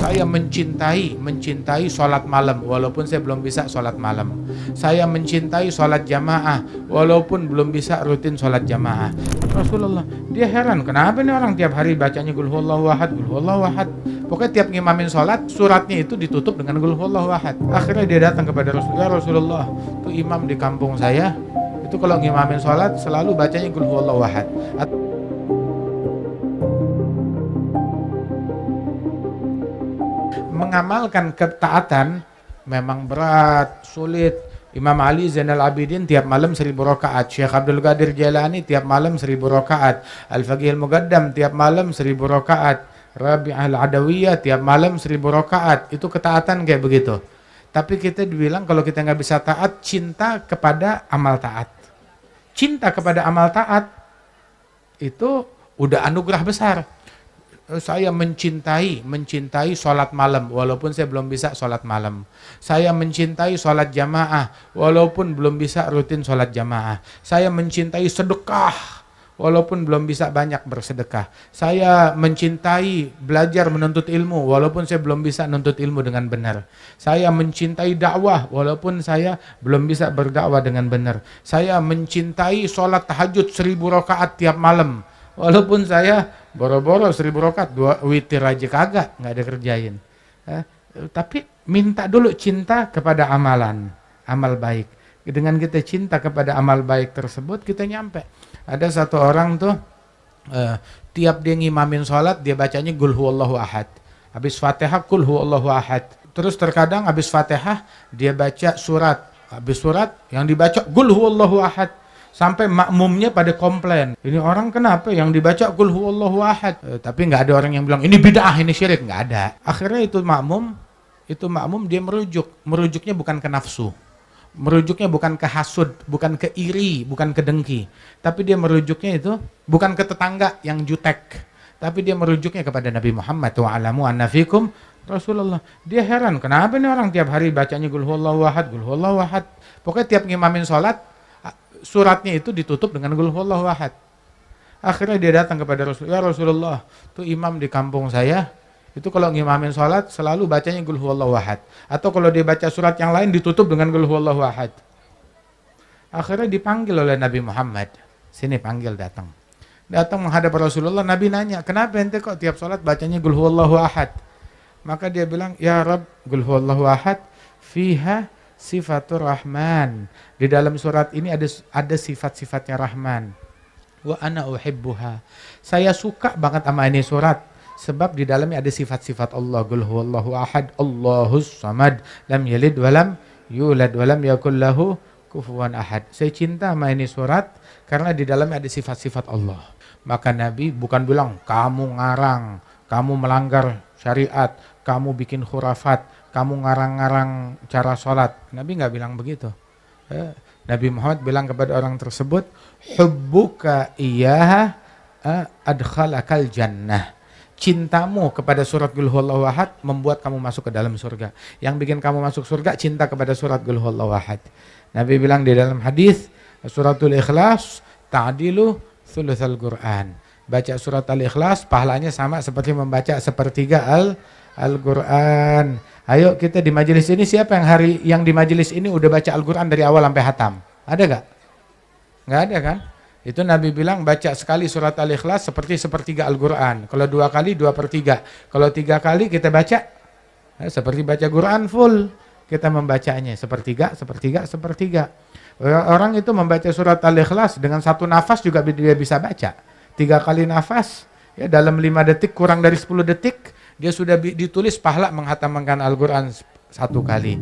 Saya mencintai sholat malam walaupun saya belum bisa sholat malam. Saya mencintai sholat jamaah walaupun belum bisa rutin sholat jamaah. Rasulullah, dia heran, kenapa nih orang tiap hari bacanya Qul huwallahu ahad, Qul huwallahu ahad. Pokoknya tiap ngimamin sholat, suratnya itu ditutup dengan Qul huwallahu ahad. Akhirnya dia datang kepada Rasulullah, Rasulullah, itu imam di kampung saya, itu kalau ngimamin sholat selalu bacanya Qul huwallahu ahad. Mengamalkan ketaatan memang berat, sulit. Imam Ali Zainal Abidin tiap malam 1000 rakaat, Syekh Abdul Qadir Jailani tiap malam 1000 rakaat, Al-Faqih Al-Muqaddam tiap malam 1000 rakaat, Rabi'ah Al-Adawiyah tiap malam 1000 rakaat. Itu ketaatan kayak begitu. Tapi kita dibilang kalau kita nggak bisa taat, cinta kepada amal taat. Cinta kepada amal taat itu udah anugerah besar. Saya mencintai sholat malam walaupun saya belum bisa sholat malam. Saya mencintai sholat jamaah walaupun belum bisa rutin sholat jamaah. Saya mencintai sedekah walaupun belum bisa banyak bersedekah. Saya mencintai belajar menuntut ilmu walaupun saya belum bisa menuntut ilmu dengan benar. Saya mencintai dakwah walaupun saya belum bisa berdakwah dengan benar. Saya mencintai sholat tahajud 1000 rakaat tiap malam walaupun saya boro-boro 1000 rakaat, 2 witir aja kagak, nggak ada kerjain. Tapi minta dulu cinta kepada amalan, amal baik. Dengan kita cinta kepada amal baik tersebut, kita nyampe. Ada satu orang tuh, tiap dia ngimamin sholat, dia bacanya Qul huwallahu ahad. Habis Fatihah, Qul huwallahu ahad. Terus terkadang habis Fatihah, dia baca surat. Habis surat, yang dibaca Qul huwallahu ahad. Sampai makmumnya pada komplain, ini orang kenapa yang dibaca Qul huwallahu ahad, tapi nggak ada orang yang bilang ini bid'ah, ini syirik, nggak ada. Akhirnya itu makmum dia merujuknya bukan ke nafsu, merujuknya bukan ke hasud, bukan ke iri, bukan ke dengki, tapi dia merujuknya itu bukan ke tetangga yang jutek, tapi dia merujuknya kepada Nabi Muhammad wa'alamu anna fikum Rasulullah. Dia heran, kenapa nih orang tiap hari bacanya Qul huwallahu ahad, Qul huwallahu ahad. Pokoknya tiap ngimamin sholat, suratnya itu ditutup dengan Qul huwallahu ahad. Akhirnya dia datang kepada Rasulullah, Rasulullah, itu imam di kampung saya, itu kalau ngimamin sholat selalu bacanya Qul huwallahu ahad. Atau kalau dia baca surat yang lain ditutup dengan Qul huwallahu ahad. Akhirnya dipanggil oleh Nabi Muhammad. Sini, panggil, datang. Datang menghadap Rasulullah, Nabi nanya, kenapa ente kok tiap sholat bacanya Qul huwallahu ahad? Maka dia bilang, ya Rabb, Qul huwallahu ahad fiha sifatur Rahman. Di dalam surat ini ada sifat-sifatnya Rahman. Wa ana uhibbuha. Saya suka banget sama ini surat sebab di dalamnya ada sifat-sifat Allah. Qul huwallahu ahad, Allahus samad, lam yalid walam yulad walam yakul lahu kufuwan ahad. Saya cinta sama ini surat karena di dalamnya ada sifat-sifat Allah. Maka Nabi bukan bilang kamu ngarang, kamu melanggar syariat, kamu bikin khurafat, kamu ngarang-ngarang cara sholat. Nabi nggak bilang begitu. Nabi Muhammad bilang kepada orang tersebut, hubbuka iyaha adkhalakal jannah. Cintamu kepada surat Qul huwallahu ahad membuat kamu masuk ke dalam surga. Yang bikin kamu masuk surga cinta kepada surat Qul huwallahu ahad. Nabi bilang di dalam hadis suratul Ikhlas ta'dilu thulutsal Qur'an. Baca surat Al-Ikhlas pahalanya sama seperti membaca sepertiga Al-Quran. Ayo kita di majelis ini, siapa yang di majelis ini udah baca Al-Quran dari awal sampai hatam? Ada gak? Nggak ada kan? Itu Nabi bilang baca sekali surat Al-Ikhlas seperti sepertiga Al-Quran. Kalau 2 kali 2/3. Kalau 3 kali kita baca seperti baca Quran full. Kita membacanya sepertiga. Orang itu membaca surat Al-Ikhlas dengan 1 nafas juga dia bisa baca. 3 kali nafas, ya dalam 5 detik kurang dari 10 detik dia sudah ditulis pahala menghatamkan Al-Quran 1 kali.